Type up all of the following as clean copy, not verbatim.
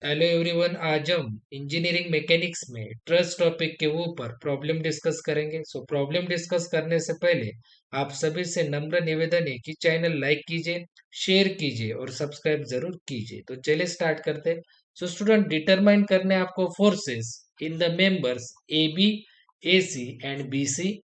Hello everyone, आज हम engineering mechanics में ट्रस्ट टॉपिक के ऊपर प्रॉब्लम डिस्कस करेंगे। प्रॉब्लम डिस्कस करने से पहले आप सभी से नम्र निवेदन है कि चैनल लाइक कीजिए, शेयर कीजिए और सब्सक्राइब जरूर कीजिए। तो चलिए स्टार्ट करते हैं। स्टूडेंट, डिटरमाइन करने आपको forces in the members A B, A C and B C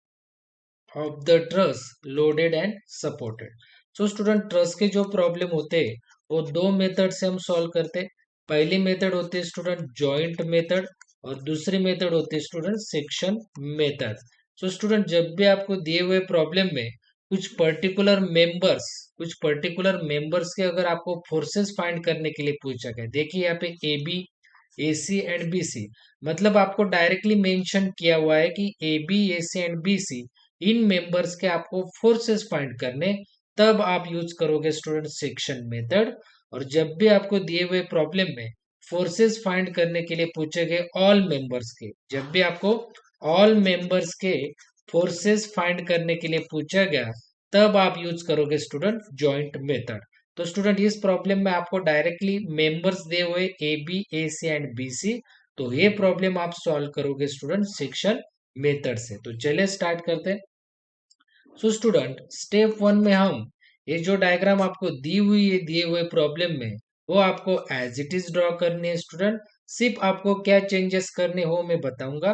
of the truss loaded and supported. Student, truss के जो प्रॉब्लम होते हैं वो दो मेथड से हम सॉल्व करते हैं। पहली मेथड होती है स्टूडेंट जॉइंट मेथड और दूसरी मेथड होती है स्टूडेंट सेक्शन मेथड। स्टूडेंट, जब भी आपको दिए हुए प्रॉब्लम में कुछ पर्टिकुलर मेंबर्स के अगर आपको फोर्सेस फाइंड करने के लिए पूछा गया, देखिए यहाँ पे A B, A C and B C, मतलब आपको डायरेक्टली मेंशन किया हुआ है कि A B, A C and B C इन मेंबर्स के आपको फोर्सेस फाइंड करने, तब आप यूज करोगे स्टूडेंट सेक्शन मेथड। और जब भी आपको दिए हुए प्रॉब्लम में फोर्सेस फाइंड करने के लिए पूछे गए ऑल मेंबर्स के, जब भी आपको ऑल मेंबर्स के फोर्सेस फाइंड करने के लिए पूछा गया, तब आप यूज करोगे स्टूडेंट जॉइंट मेथड। तो स्टूडेंट, इस प्रॉब्लम में आपको डायरेक्टली मेंबर्स दिए हुए A B, A C and B C, तो ये प्रॉब्लम आप सॉल्व करोगे स्टूडेंट सेक्शन मेथड से। तो चलिए स्टार्ट करते हैं। स्टूडेंट, स्टेप वन में हम ये जो डायग्राम आपको दी हुई है दिए हुए प्रॉब्लम में, वो आपको एज इट इज ड्रॉ करनी है स्टूडेंट। सिर्फ आपको क्या चेंजेस करने हो मैं बताऊंगा।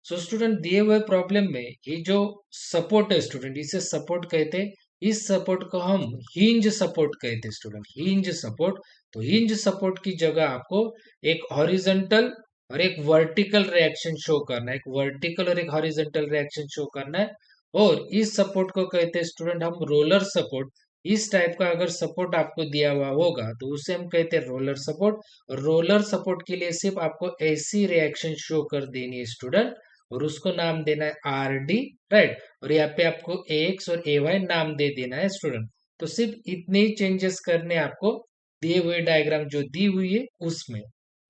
स्टूडेंट, दिए हुए प्रॉब्लम में ये जो सपोर्ट है स्टूडेंट, इसे सपोर्ट कहते हैं। इस सपोर्ट को हम हिंज सपोर्ट कहते हैं स्टूडेंट, हिंज सपोर्ट। तो हिंज सपोर्ट की जगह आपको एक हॉरिजॉन्टल और एक वर्टिकल रिएक्शन शो करना है, एक वर्टिकल और एक हॉरिजॉन्टल रिएक्शन शो करना है। और इस सपोर्ट को कहते हैं स्टूडेंट हम रोलर सपोर्ट। इस टाइप का अगर सपोर्ट आपको दिया हुआ होगा तो उसे हम कहते हैं रोलर सपोर्ट। और रोलर सपोर्ट के लिए सिर्फ आपको ऐसी रिएक्शन शो कर देनी है स्टूडेंट, और उसको नाम देना है आर डी, राइट। और यहाँ पे आपको ए एक्स और ए वाई नाम दे देना है स्टूडेंट। तो सिर्फ इतने ही चेंजेस करने आपको दिए हुए डायग्राम जो दी हुई है उसमें।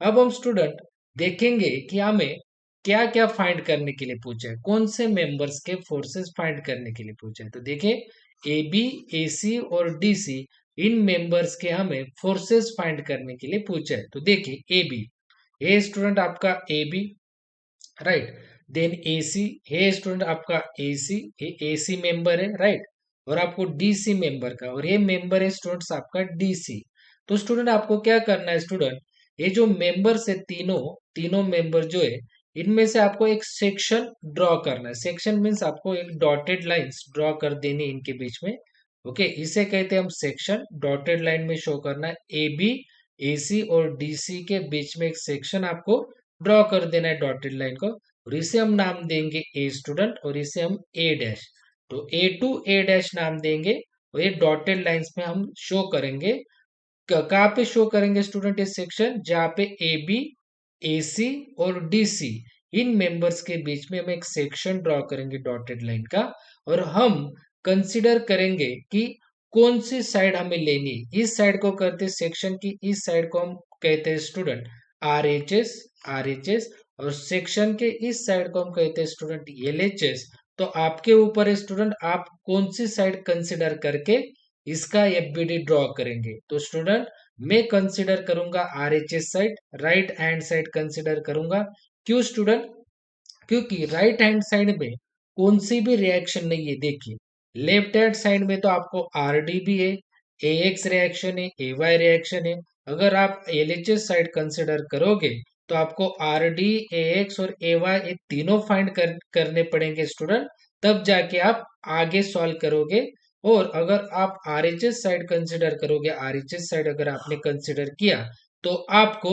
अब हम स्टूडेंट देखेंगे कि हमें क्या क्या फाइंड करने के लिए पूछा है, कौन से मेंबर्स के फोर्सेस फाइंड करने के लिए पूछा है। तो देखिए, ए बी, ए सी और डी सी, इन मेंबर्स के हमें फोर्सेस फाइंड करने के लिए पूछा है। तो देखिए ए बी, ए स्टूडेंट आपका A B, right. Then A C, hey student आपका A C, A C member है, राइट। और आपको डी सी मेंबर का, और ये मेंबर है स्टूडेंट्स आपका डी सी। तो स्टूडेंट आपको क्या करना है स्टूडेंट, ये जो मेंबर्स है तीनों तीनों मेंबर जो है, इनमें से आपको एक सेक्शन ड्रॉ करना है। सेक्शन मीन्स आपको एक डॉटेड लाइंस ड्रॉ कर देनी इनके बीच में। ओके, इसे कहते हैं हम सेक्शन। डॉटेड लाइन में शो करना है ए बी, ए सी और डी सी के बीच में एक सेक्शन आपको ड्रॉ कर देना है डॉटेड लाइन को। और इसे हम नाम देंगे ए स्टूडेंट, और इसे हम ए डैश। तो ए टू ए डैश नाम देंगे। और ये डॉटेड लाइंस में हम शो करेंगे। कहाँ पे शो करेंगे स्टूडेंट ये सेक्शन, जहाँ पे ए बी, ए सी और डी सी, इन मेंबर्स के बीच में हम एक सेक्शन ड्रॉ करेंगे डॉटेड लाइन का। और हम कंसिडर करेंगे कि कौन सी साइड हमें लेनी है। इस साइड को करते सेक्शन की, इस साइड को हम कहते हैं student are H S, are H S. और सेक्शन के इस साइड को हम कहते हैं स्टूडेंट एल एच एस। तो आपके ऊपर है स्टूडेंट, आप कौन सी साइड कंसिडर करके इसका एफबीडी ड्रॉ करेंगे। तो स्टूडेंट, मैं कंसिडर करूंगा RHS side, right hand side consider करूंगा। क्यों स्टूडेंट, क्योंकि राइट हैंड साइड में कौन सी भी रिएक्शन नहीं है। देखिए, लेफ्ट हैंड साइड में तो आपको आर डी भी है, ए एक्स रिएक्शन है, ए वाई रिएक्शन है। अगर आप एलएचएस साइड कंसिडर करोगे तो आपको आर डी, ए एक्स और ए वाई ये तीनों फाइंड करने पड़ेंगे स्टूडेंट, तब जाके आप आगे सॉल्व करोगे। और अगर आप are H S side consider करोगे, आर एच एस साइड अगर आपने कंसिडर किया, तो आपको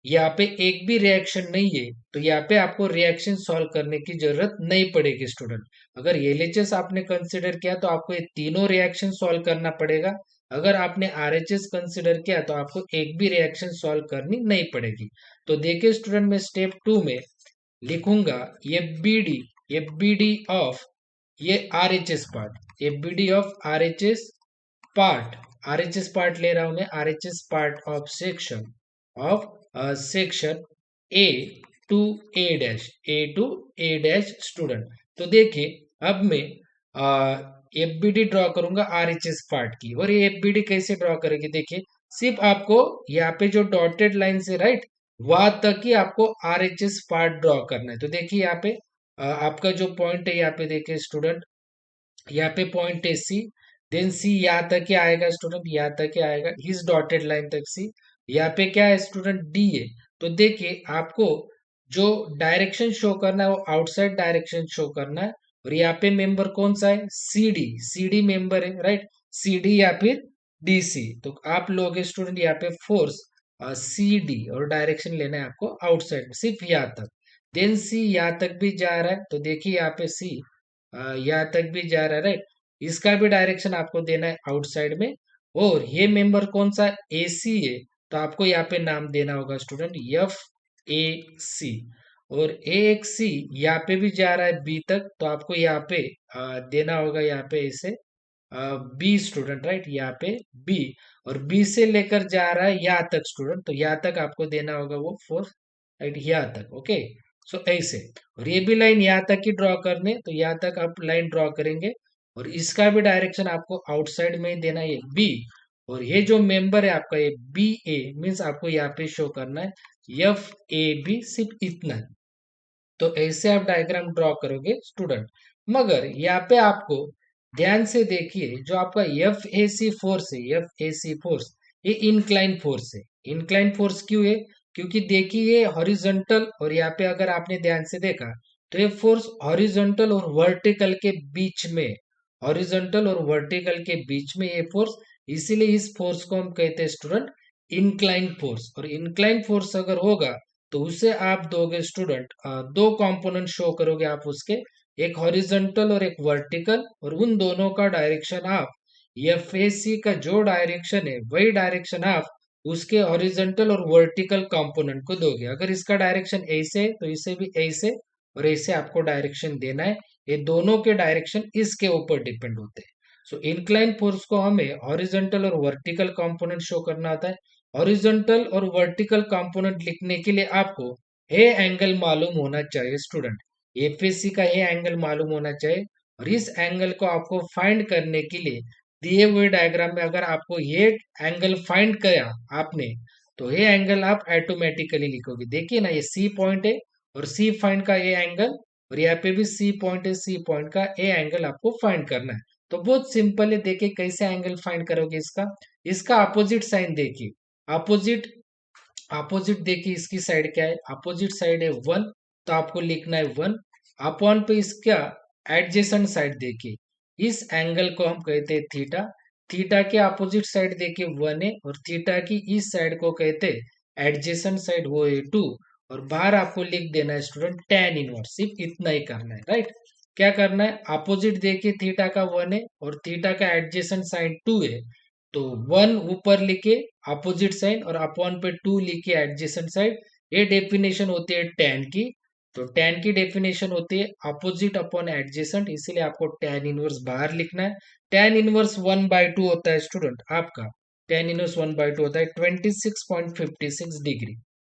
यहाँ पे एक भी रिएक्शन नहीं है, तो यहाँ पे आपको रिएक्शन सॉल्व करने की जरूरत नहीं पड़ेगी स्टूडेंट। अगर एलएचएस आपने कंसिडर किया तो आपको ये तीनों रिएक्शन सॉल्व करना पड़ेगा। अगर आपने आरएचएस कंसिडर किया तो आपको एक भी रिएक्शन सॉल्व करनी नहीं पड़ेगी। तो देखिए स्टूडेंट, मैं स्टेप टू में लिखूंगा एफ बी डी ऑफ ये R H S part, F B D of part R H S part ले रहा हूं मैं, R H S part of section A to A dash, A to A dash student. तो देखिए, अब मैं F B D draw करूंगा R H S part की। और ये एफ बी डी कैसे ड्रॉ करेंगे, देखिए सिर्फ आपको यहाँ पे जो डॉटेड लाइन से राइट वहां तक ही आपको RHS पार्ट ड्रॉ करना है। तो देखिए यहाँ पे आपका जो पॉइंट है यहाँ पे देखिए स्टूडेंट, यहाँ पे पॉइंट है सी, देन सी यहाँ तक ही आएगा स्टूडेंट, यहाँ तक ही आएगा इस डॉटेड लाइन तक सी। यहाँ पे क्या है स्टूडेंट, डी है। तो देखिए आपको जो डायरेक्शन शो करना है वो आउटसाइड डायरेक्शन शो करना है। और यहाँ पे मेंबर कौन सा है, C D, C D member है राइट, सी डी या फिर डी सी। तो आप लोग स्टूडेंट यहाँ पे फोर्स सी डी और डायरेक्शन लेना है आपको आउटसाइड सिर्फ यहाँ तक। देन सी यहाँ तक भी जा रहा है, तो देखिए यहाँ पे सी यहाँ तक भी जा रहा है राइट, इसका भी डायरेक्शन आपको देना है आउटसाइड में। और ये मेंबर कौन सा, ए सी है, तो आपको यहाँ पे नाम देना होगा स्टूडेंट एफ ए सी। और ए एक्स सी यहाँ पे भी जा रहा है बी तक, तो आपको यहाँ पे देना होगा यहाँ पे इसे बी स्टूडेंट राइट, यहाँ पे बी। और बी से लेकर जा रहा है यहाँ तक स्टूडेंट, तो यहाँ तक आपको देना होगा वो फोर्स राइट, यहाँ तक। ओके, सो ऐसे। और ये भी लाइन यहाँ तक ही ड्रॉ करने, तो यहाँ तक आप लाइन ड्रॉ करेंगे और इसका भी डायरेक्शन आपको आउटसाइड में ही देना है, ये बी। और ये जो मेंबर है आपका ये बी ए मीन्स आपको यहाँ पे शो करना है एफ ए बी, सिर्फ इतना। तो ऐसे आप डायग्राम ड्रॉ करोगे स्टूडेंट। मगर यहाँ पे आपको ध्यान से देखिए, जो आपका एफ ए सी फोर्स है, एफ ए सी फोर्स, ये इंक्लाइन फोर्स है। इंक्लाइन फोर्स क्यों है, क्योंकि देखिए ये हॉरिजॉन्टल, और यहाँ पे अगर आपने ध्यान से देखा तो ये फोर्स हॉरिजॉन्टल और वर्टिकल के बीच में, हॉरिजॉन्टल और वर्टिकल के बीच में ये फोर्स, इसीलिए इस फोर्स को हम कहते हैं स्टूडेंट इंक्लाइन फोर्स। और इंक्लाइन फोर्स अगर होगा तो उसे आप दोगे स्टूडेंट, दो कंपोनेंट शो करोगे आप उसके, एक हॉरिजॉन्टल और एक वर्टिकल, और उन दोनों का डायरेक्शन आप एफ ए सी का जो डायरेक्शन है वही डायरेक्शन आप उसके हॉरिजॉन्टल और वर्टिकल कंपोनेंट को दोगे। अगर इसका डायरेक्शन ऐसे है तो इसे भी ऐसे और ऐसे आपको डायरेक्शन देना है। ये दोनों के डायरेक्शन इसके ऊपर डिपेंड होते हैं। सो इंक्लाइन फोर्स को हमें हॉरिजॉन्टल और वर्टिकल कंपोनेंट शो करना आता है। हॉरिजॉन्टल और वर्टिकल कंपोनेंट लिखने के लिए आपको ये एंगल मालूम होना चाहिए स्टूडेंट, एफएसी का ये एंगल मालूम होना चाहिए। और इस एंगल को आपको फाइंड करने के लिए दिए हुए डायग्राम में अगर आपको ये एंगल फाइंड किया आपने, तो ये एंगल आप ऑटोमेटिकली लिखोगे। देखिए ना, ये सी पॉइंट है और सी फाइंड का ये एंगल, और यहाँ पे भी सी पॉइंट है, सी पॉइंट का ये एंगल आपको फाइंड करना है। तो बहुत सिंपल है, देखिए कैसे एंगल फाइंड करोगे इसका। इसका अपोजिट साइन देखिए, अपोजिट, अपोजिट देखिए इसकी साइड क्या है, अपोजिट साइड है वन, तो आपको लिखना है वन अपॉन पे इसका एडजेसेंट साइड देखिए, इस एंगल को हम कहते हैं थीटा। थीटा के अपोजिट साइड देखिए वन है, और थीटा की इस साइड को कहते हैं एडजेसेंट साइड, वो है टू। और बाहर आपको लिख देना है स्टूडेंट टेन इनवर्स, सिर्फ इतना ही करना है राइट। क्या करना है, अपोजिट देखिए थीटा का वन है और थीटा का एडजेसेंट साइड टू है, तो वन ऊपर लिखे अपोजिट साइड और अपॉन पे टू लिखे एडजेसेंट साइड। ये डेफिनेशन होती है टेन की। तो टेन की डेफिनेशन होती है अपोजिट अपॉन एडजेसेंट, इसीलिए आपको टेन इनवर्स बाहर लिखना है। टेन इनवर्स 1/2 होता है स्टूडेंट आपका, टेन इनवर्स 1/2 होता है 26.56 डिग्री।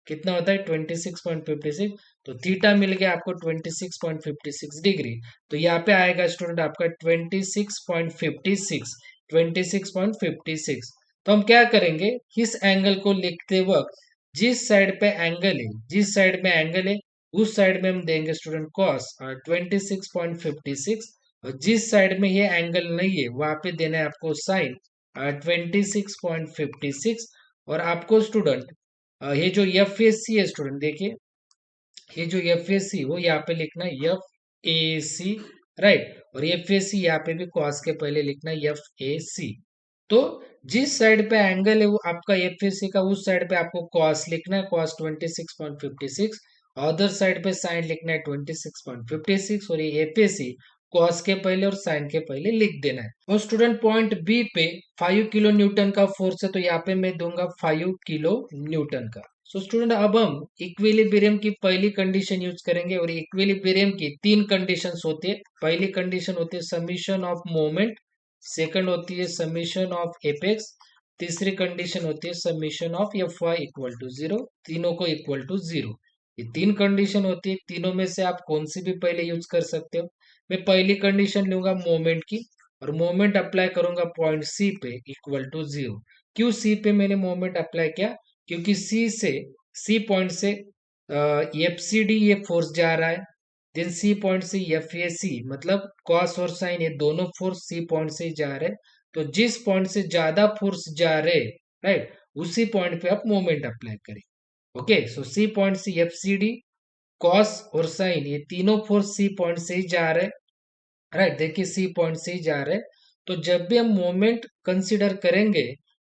कितना होता है 26.56, तो थीटा मिल गया आपको 26.56 डिग्री। तो यहाँ पे आएगा स्टूडेंट आपका 26.56, 26.56। तो हम क्या करेंगे, इस एंगल को लिखते वक्त जिस साइड पे एंगल है, जिस साइड में एंगल है उस साइड में हम देंगे स्टूडेंट कॉस 26.56, और जिस साइड में ये एंगल नहीं है वहां पे देना है आपको साइन 26.56। और आपको स्टूडेंट ये जो एफ एस सी है स्टूडेंट, देखिए ये जो एफ एस सी वो यहाँ पे लिखना है एफ ए सी राइट, और एफ ए सी यहाँ पे भी कॉस के पहले लिखना है एफ ए सी। तो जिस साइड पे एंगल है वो आपका एफ ए सी का, उस साइड पे आपको कॉस लिखना है, कॉस 26.56। अदर साइड पे साइन लिखना है 26.56, और ये एफ ए सी कॉस के पहले और साइन के पहले लिख देना है। और स्टूडेंट पॉइंट बी पे 5 किलो न्यूटन का फोर्स है, तो यहाँ पे मैं दूंगा 5 किलो न्यूटन का। सो स्टूडेंट अब हम इक्विलिब्रियम की पहली कंडीशन यूज करेंगे, और इक्विलिब्रियम की तीन कंडीशंस होती है। पहली कंडीशन होती है समीशन ऑफ मोमेंट, सेकंड होती है समीशन ऑफ एपेक्स, तीसरी कंडीशन होती है summation of F Y equal to zero, तीनों को इक्वल टू जीरो। ये तीन कंडीशन होती है, तीनों में से आप कौन सी भी पहले यूज कर सकते हो। मैं पहली कंडीशन लूंगा मोमेंट की, और मोमेंट अप्लाई करूंगा पॉइंट सी पे इक्वल टू जीरो। क्यों सी पे मैंने मोमेंट अप्लाई किया? क्योंकि सी पॉइंट से एफ सी डी ये फोर्स जा रहा है, देन सी पॉइंट से एफ ए सी, मतलब कॉस और साइन ये दोनों फोर्स सी पॉइंट से ही जा रहे हैं। तो जिस पॉइंट से ज्यादा फोर्स जा रहे, राइट, उसी पॉइंट पे आप मोमेंट अप्लाई करें। ओके, सो सी पॉइंट से एफ सी डी, कॉस और साइन ये तीनों फोर्स सी पॉइंट से ही जा रहे, राइट, देखिए सी पॉइंट से ही जा रहे। तो जब भी हम मोमेंट कंसीडर करेंगे,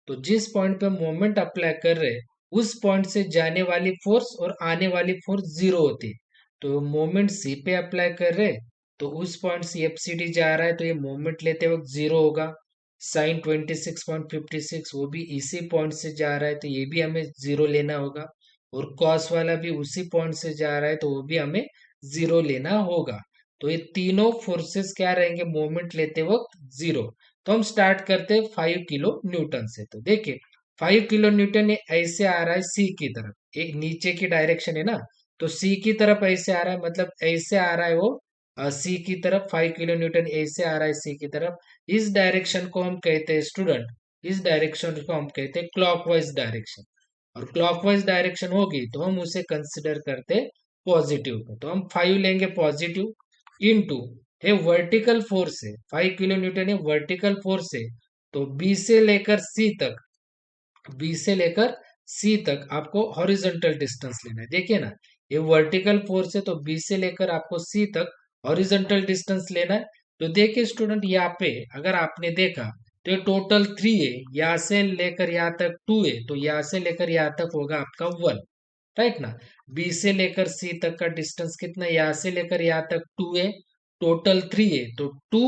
तो जिस पॉइंट पे हम मोमेंट अप्लाई कर रहे हैं, उस पॉइंट से जाने वाली फोर्स और आने वाली फोर्स जीरो होती है। तो मोमेंट सी पे अप्लाई कर रहे, तो उस पॉइंट से एफ सी डी जा रहा है, तो ये मोमेंट लेते वक्त जीरो होगा। साइन 26.56 वो भी इसी पॉइंट से जा रहा है, तो ये भी हमें जीरो लेना होगा। और कॉस वाला भी उसी पॉइंट से जा रहा है, तो वो भी हमें जीरो लेना होगा। तो ये तीनों फोर्सेस क्या रहेंगे मोमेंट लेते वक्त? जीरो। तो हम स्टार्ट करते हैं 5 किलो न्यूटन से। तो देखिए 5 किलो न्यूटन ये ऐसे आ रहा है सी की तरफ, एक नीचे की डायरेक्शन है ना, तो सी की तरफ ऐसे आ रहा है, मतलब ऐसे आ रहा है वो सी की तरफ। 5 किलो न्यूटन ऐसे आ रहा है सी की तरफ। इस डायरेक्शन को हम कहते हैं स्टूडेंट, इस डायरेक्शन को हम कहते हैं क्लॉकवाइज डायरेक्शन। और क्लॉकवाइज डायरेक्शन होगी तो हम उसे कंसिडर करते हैं पॉजिटिव को। तो हम 5 लेंगे पॉजिटिव, इनटू ये वर्टिकल फोर्स है, 5 किलो न्यूटन ये वर्टिकल फोर्स है। तो बी से लेकर सी तक, बी से लेकर सी तक आपको हॉरिजॉन्टल डिस्टेंस लेना है। देखिए ना, ये वर्टिकल फोर्स है, तो बी से लेकर आपको सी तक हॉरिजॉन्टल डिस्टेंस लेना है। तो देखिए स्टूडेंट, यहाँ पे अगर आपने देखा तो ये टोटल 3 है, यहाँ से लेकर यहाँ तक 2 है, तो यहाँ से लेकर यहाँ तक होगा आपका 1, राइट ना। बी से लेकर सी तक का डिस्टेंस कितना है? यहाँ से लेकर यहाँ तक 2 है, टोटल 3 है, तो 2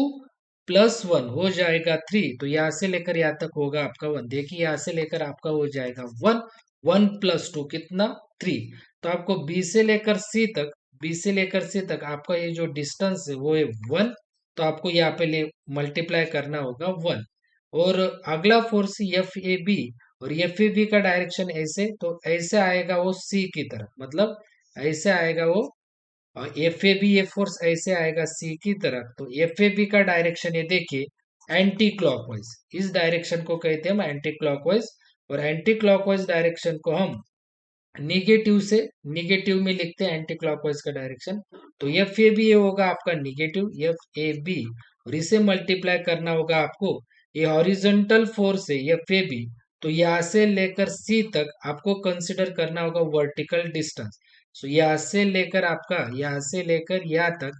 प्लस 1 हो जाएगा 3। तो यहाँ से लेकर यहाँ तक होगा आपका 1। देखिए यहाँ से लेकर आपका हो जाएगा 1, 1 प्लस 2 कितना? 3। तो आपको बी से लेकर सी तक, बी से लेकर सी तक आपका ये जो डिस्टेंस है वो है 1। तो आपको यहाँ पे ले मल्टीप्लाई करना होगा 1। और अगला फोर्स एफ ए बी, और एफ ए बी का डायरेक्शन ऐसे, तो ऐसे आएगा वो सी की तरफ, मतलब ऐसे आएगा वो। और एफ ए बी ये फोर्स ऐसे आएगा सी की तरफ। तो एफ ए बी का डायरेक्शन ये देखिए एंटी क्लॉकवाइज, इस डायरेक्शन को कहते हैं हम एंटी क्लॉकवाइज। और एंटी क्लॉकवाइज डायरेक्शन को हम निगेटिव से, निगेटिव में लिखते हैं एंटी क्लॉकवाइज का डायरेक्शन। तो एफ ए बी ये होगा आपका निगेटिव एफ ए बी, और इसे मल्टीप्लाई करना होगा आपको, ये हॉरिजॉन्टल फोर्स है एफ ए बी, तो यहाँ से लेकर सी तक आपको कंसिडर करना होगा वर्टिकल डिस्टेंस। सो यहाँ से लेकर आपका, यहाँ से लेकर यहाँ तक,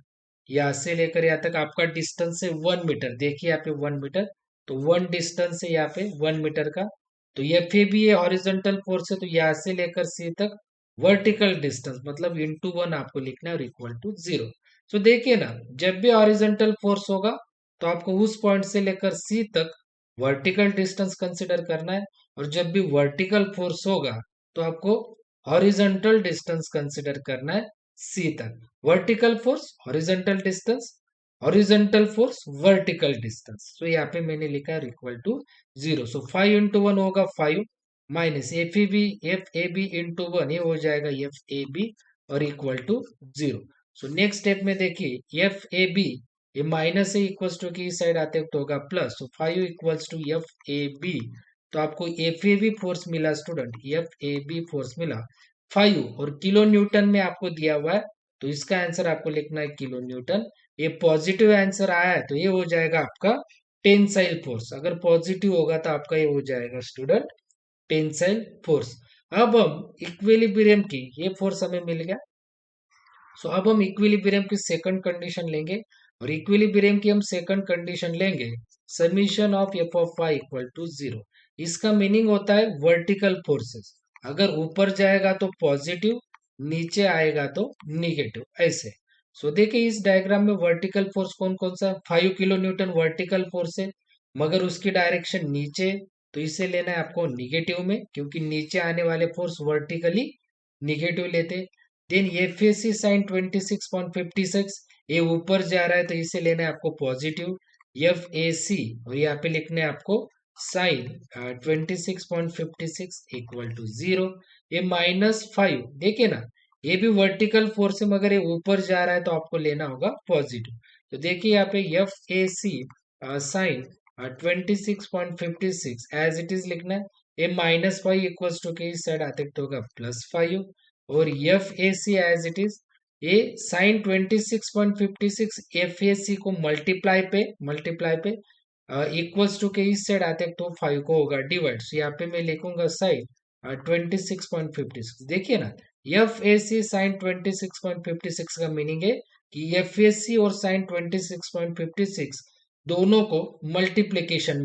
यहाँ से लेकर यहाँ तक आपका डिस्टेंस है 1 मीटर। देखिए यहाँ पे 1 मीटर, तो 1 डिस्टेंस है यहाँ पे 1 मीटर का। तो एफ ए बी ये हॉरिजॉन्टल फोर्स है, तो यहाँ से लेकर सी तक वर्टिकल डिस्टेंस, मतलब इंटू 1 आपको लिखना है और इक्वल टू 0। तो देखिए ना, जब भी हॉरिजॉन्टल फोर्स होगा तो आपको उस पॉइंट से लेकर सी तक वर्टिकल डिस्टेंस कंसिडर करना है, और जब भी वर्टिकल फोर्स होगा तो आपको हॉरिजॉन्टल डिस्टेंस कंसिडर करना है सी तक। Vertical force horizontal distance, horizontal force vertical distance. तो यहाँ पे मैंने लिखा है इक्वल टू 0। सो 5 इंटू 1 होगा 5, minus F A B into 1 ये हो जाएगा एफ ए बी, और equal to 0। So next step में देखिए एफ ए बी ये माइनस से इक्वल्स टू की साइड आते तो होगा प्लस, तो 5 equals to F A B. तो आपको एफ ए बी फोर्स मिला student, F A B force मिला 5, और किलो न्यूटन में आपको दिया हुआ है, तो इसका आंसर आपको लिखना है किलो न्यूटन। ये पॉजिटिव आंसर आया है, तो ये हो जाएगा आपका टेंसाइल फोर्स। अगर पॉजिटिव होगा तो आपका ये हो जाएगा स्टूडेंट टेंसाइल फोर्स। अब हम इक्विलिब्रियम की, ये फोर्स हमें मिल गया। सो अब हम इक्विलिब्रियम की सेकंड कंडीशन लेंगे, और इक्विलिब्रियम की हम सेकंड कंडीशन लेंगे summation of F of Y equal to 0। इसका मीनिंग होता है वर्टिकल फोर्सेस, अगर ऊपर जाएगा तो पॉजिटिव, नीचे आएगा तो निगेटिव, ऐसे। सो देखिए इस डायग्राम में वर्टिकल फोर्स कौन कौन सा है? 5 किलो न्यूटन वर्टिकल फोर्स है, मगर उसकी डायरेक्शन नीचे, तो इसे लेना है आपको निगेटिव में, क्योंकि नीचे आने वाले फोर्स वर्टिकली निगेटिव लेते। Then F A C sine 26.56 ये ऊपर जा रहा है, तो इसे लेना है आपको पॉजिटिव एफ ए सी, और यहाँ पे लिखना है आपको साइन 26.56 इक्वल टू 0। ये -5, देखिए ना, ये भी वर्टिकल फोर्स है, मगर ये ऊपर जा रहा है, तो आपको लेना होगा पॉजिटिव। तो देखिए यहाँ पे F A C sine 26.56 as it is लिखना है। A minus five equals to के इस साइड आते तो होगा +5 और F A C as it is A sine 26.56 F A C को मल्टीप्लाई पे इक्वल्स टू के इस साइड आते तो 5 को होगा डिवाइड। सो यहाँ पे मैं लिखूंगा साइन 26.56। देखिए ना, एफ ए सी साइन 26.56 का मीनिंग है कि एफ ए सी और साइन 26.56 दोनों को मल्टीप्लिकेशन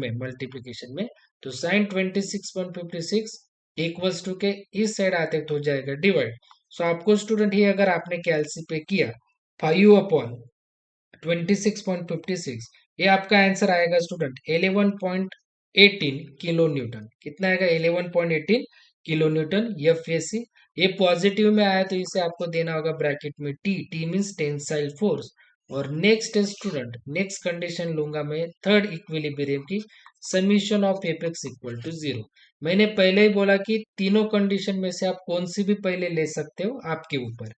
में तो साइन 26.56 इक्वल्स टू के इस साइड आते तो हो जाएगा डिवाइड। सो आपको स्टूडेंट ही अगर आपने कैलसी पे किया 5/26.56, ये आपका आंसर आएगा स्टूडेंट 11.18 किलो न्यूटन। कितना आएगा? 11.18 किलो न्यूटन एफ ए सी। ये पॉजिटिव में आया तो इसे आपको देना होगा ब्रैकेट में T. T means tensile force. और नेक्स्ट स्टूडेंट, नेक्स्ट कंडीशन लूंगा मैं थर्ड इक्विलिब्रियम की, summation of F x equal to 0। मैंने पहले ही बोला कि तीनों कंडीशन में से आप कौन सी भी पहले ले सकते हो, आपके ऊपर।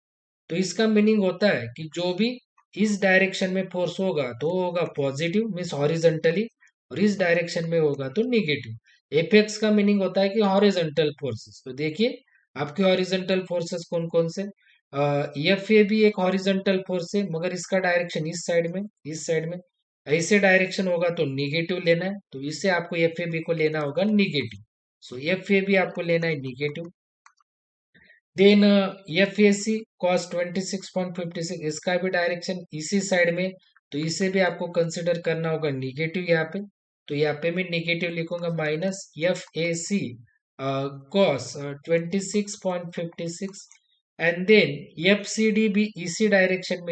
तो इसका मीनिंग होता है कि जो भी इस डायरेक्शन में फोर्स होगा तो वो होगा पॉजिटिव मीन्स हॉरिजेंटली, और इस डायरेक्शन में होगा तो निगेटिव। एपेक्स का मीनिंग होता है कि हॉरिजेंटल फोर्सेस। तो देखिए आपके हॉरिजेंटल फोर्सेस कौन कौन से। एफ ए भी एक हॉरिजेंटल फोर्स है, मगर इसका डायरेक्शन इस साइड में ऐसे डायरेक्शन होगा तो निगेटिव लेना है, तो इससे आपको एफ ए बी को लेना होगा negative. So F A B आपको लेना है negative. Then F A C cos 26.56, इसका भी डायरेक्शन इसी साइड में, तो इसे भी आपको कंसिडर करना होगा निगेटिव यहाँ पे। तो यहाँ पे मैं निगेटिव लिखूंगा minus F A C cos 26.56। And then F C D भी इसी डायरेक्शन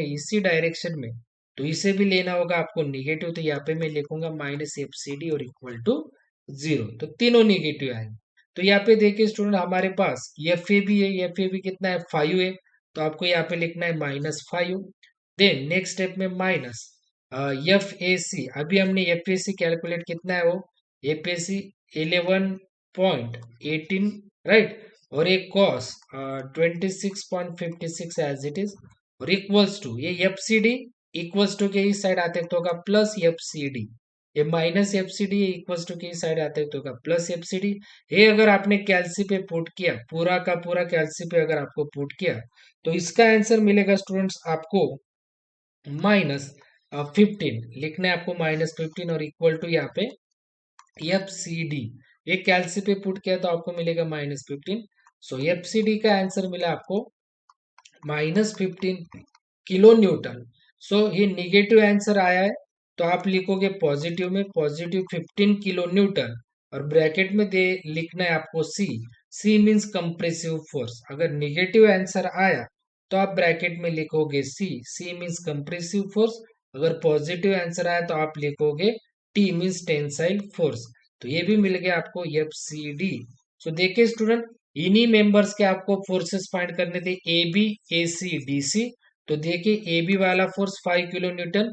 में तो इसे भी लेना होगा आपको निगेटिव। तो यहाँ पे मैं लिखूंगा माइनस एफ सी डी और इक्वल टू 0। तो तीनों निगेटिव आएंगे। तो यहाँ पे देखिए स्टूडेंट, हमारे पास एफ ए भी है। एफ ए भी कितना है? 5 है। तो आपको यहाँ पे लिखना है -5। देन नेक्स्ट स्टेप में माइनस एफ ए सी। अभी हमने एफ ए सी कैलकुलेट कितना है वो, एफ ए सी 11.18, राइट। और एक कॉस 26.56 एज इट इज, और इक्वल्स टू ये F C D equals to के इस साइड आते तो होगा प्लस एफ सी डी। ये minus F C D equals to के इस साइड आते तो होगा प्लस एफ सी डी। ये अगर आपने कैलसी पे पुट किया, पूरा का पूरा कैलसी पे अगर आपको पुट किया तो इसका आंसर मिलेगा स्टूडेंट्स आपको -15 लिखना है आपको -15 और इक्वल टू यहाँ पे एफ सी डी। ये कैलसी पे पुट किया तो आपको मिलेगा -15। सो एफ सी डी का आंसर मिला आपको -15 किलो न्यूटन। सो ये निगेटिव आंसर आया है, तो आप लिखोगे पॉजिटिव में पॉजिटिव 15 किलो न्यूटन, और ब्रैकेट में दे लिखना है आपको C. C means compressive force. अगर निगेटिव आंसर आया तो आप ब्रैकेट में लिखोगे C. C means compressive force. अगर पॉजिटिव आंसर आया तो आप लिखोगे टी मीन्स टेंसाइल फोर्स। तो ये भी मिल गया आपको एफ सी डी। सो देखिए स्टूडेंट, इन्हीं मेंबर्स के आपको फोर्सेस फाइंड करने थे, ए B A C D C. तो देखिए ए बी वाला force 5 kilo newton,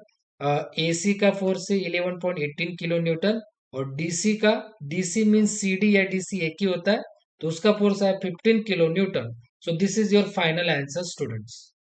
A C का फोर्स है 11.18 किलो न्यूटन, और डीसी का, डीसी मीन्स सी डी या डीसी एक ही होता है, तो उसका फोर्स है 15 kilo newton. So this is your final answer students.